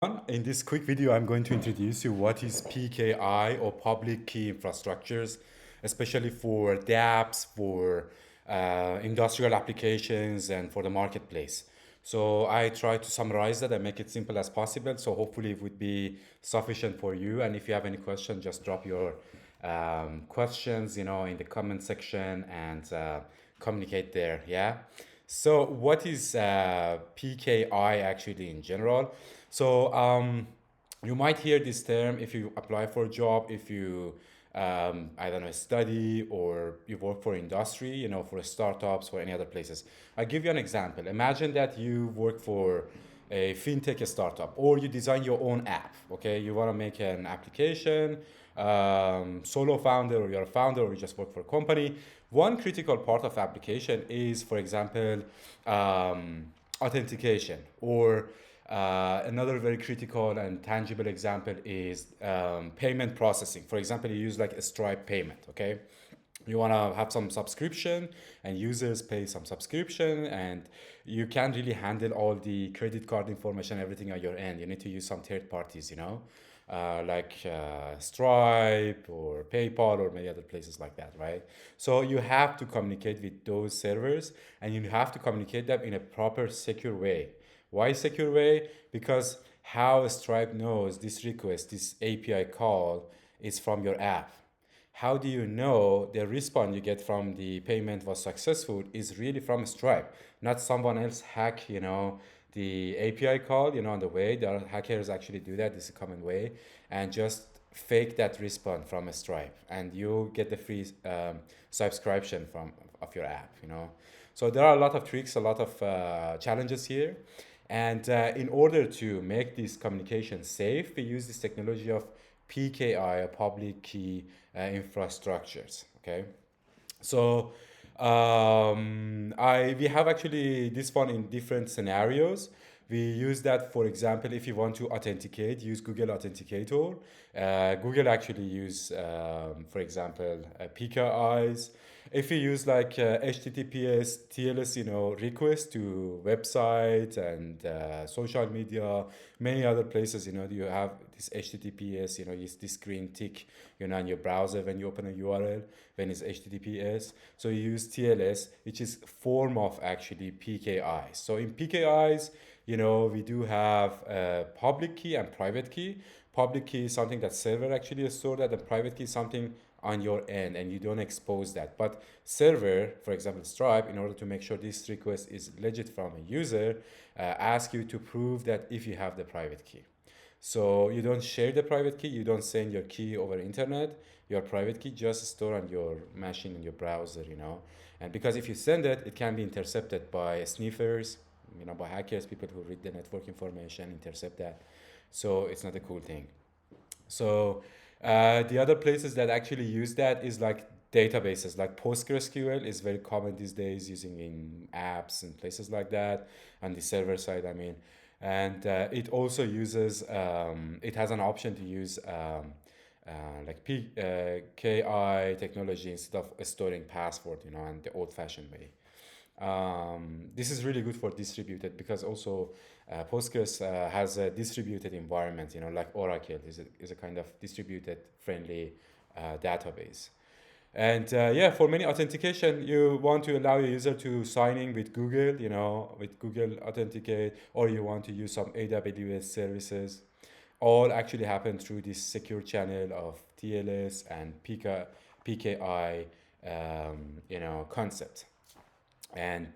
In this quick video, I'm going to introduce you what is PKI or public key infrastructures, especially for dApps, for industrial applications, and for the marketplace. So I try to summarize that and make it simple as possible. So hopefully it would be sufficient for you. And if you have any questions, just drop your questions, in the comment section and communicate there. Yeah. So what is PKI actually in general? So you might hear this term if you apply for a job, if you I don't know, study or you work for industry, for startups or any other places. I'll give you an example. Imagine that you work for a fintech startup or you design your own app. Okay, you want to make an application, solo founder or you're a founder or you just work for a company. One critical part of application is, for example, authentication or another very critical and tangible example is payment processing. For example, you use like a Stripe payment, okay? You want to have some subscription and users pay some subscription, and you can't really handle all the credit card information, everything on your end. You need to use some third parties, like Stripe or PayPal or many other places like that, right? So you have to communicate with those servers and you have to communicate them in a proper, secure way. Why secure way? Because how Stripe knows this request, this API call is from your app. How do you know the response you get from the payment was successful is really from Stripe, not someone else hack, the API call, on the way. There are hackers actually do that. This is a common way, and just fake that response from a Stripe, and you get the free subscription from of your app. So there are a lot of tricks, a lot of challenges here, and in order to make this communication safe, we use this technology of PKI, public key infrastructures. Okay, so we have actually this one in different scenarios. We use that, for example, if you want to authenticate, use Google Authenticator. Google actually use, for example, PKIs. If you use like HTTPS, TLS, request to website and social media, many other places, you have this HTTPS, it's this green tick, in your browser when you open a URL, when it's HTTPS. So you use TLS, which is form of actually PKIs. So in PKIs, we do have public key and private key. Public key is something that server actually store that, and private key is something on your end and you don't expose that. But server, for example, Stripe, in order to make sure this request is legit from a user, ask you to prove that if you have the private key. So you don't share the private key, you don't send your key over internet. Your private key just store on your machine in your browser, And because if you send it, it can be intercepted by sniffers, by hackers, people who read the network information, intercept that. So it's not a cool thing. So the other places that actually use that is like databases, like PostgreSQL is very common these days, using in apps and places like that, on the server side, I mean. And it also uses, it has an option to use like PKI technology instead of storing password, and the old-fashioned way. This is really good for distributed, because also Postgres has a distributed environment, like Oracle is a kind of distributed friendly database. And yeah, for many authentication, you want to allow your user to sign in with Google, with Google Authenticate, or you want to use some AWS services. All actually happen through this secure channel of TLS and PKI, concept. And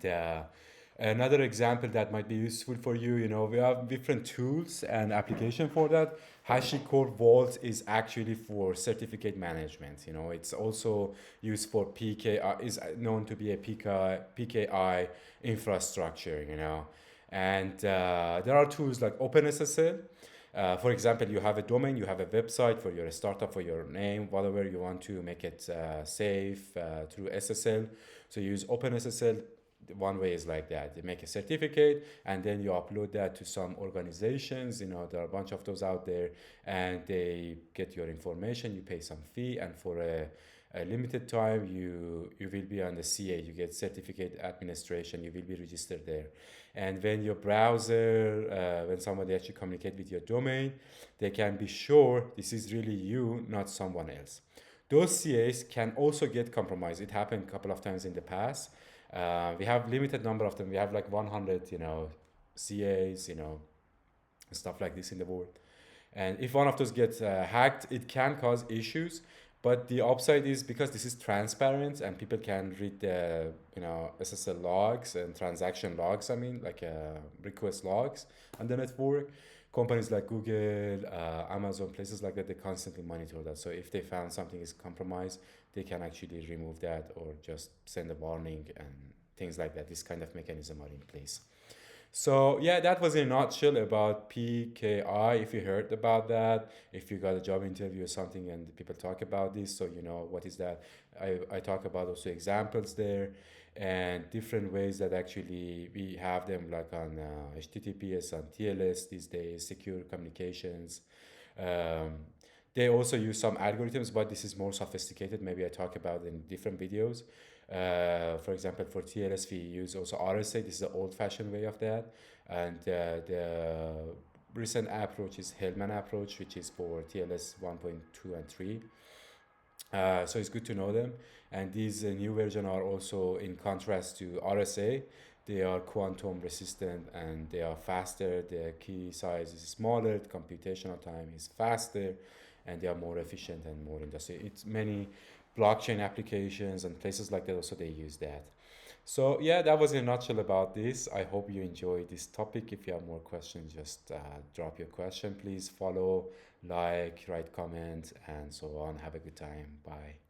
another example that might be useful for you, we have different tools and application for that. HashiCorp Vault is actually for certificate management. It's also used for PKI, is known to be a PKI infrastructure. And there are tools like OpenSSL. For example, you have a domain, you have a website for your startup, for your name, whatever you want to make it safe through SSL. So you use OpenSSL. One way is like that. You make a certificate and then you upload that to some organizations. There are a bunch of those out there, and they get your information. You pay some fee, and for a limited time. You will be on the CA. You get certificate administration. You will be registered there. And when your browser, when somebody actually communicate with your domain, they can be sure this is really you, not someone else. Those CAs can also get compromised. It happened a couple of times in the past. We have limited number of them. We have like 100, CAs, stuff like this in the world. And if one of those gets hacked, it can cause issues. But the upside is because this is transparent and people can read the SSL logs and transaction logs. I mean, like request logs on the network. Companies like Google, Amazon, places like that, they constantly monitor that. So if they found something is compromised, they can actually remove that or just send a warning and things like that. This kind of mechanism are in place. So yeah, that was in a nutshell about PKI. If you heard about that, if you got a job interview or something and people talk about this, so you know what is that. I talk about also examples there and different ways that actually we have them like on HTTPS, on TLS these days, secure communications. Um, they also use some algorithms, but this is more sophisticated. Maybe I talk about it in different videos. For example, for TLS, we use also RSA. This is the old-fashioned way of that. And the recent approach is Hellman approach, which is for TLS 1.2 and 3. So it's good to know them. And these new version are also in contrast to RSA. They are quantum resistant and they are faster. The key size is smaller. The computational time is faster, and they are more efficient and more industrial. It's many blockchain applications and places like that. Also, they use that. So yeah, that was in a nutshell about this. I hope you enjoyed this topic. If you have more questions, just drop your question. Please follow, like, write comment, and so on. Have a good time. Bye.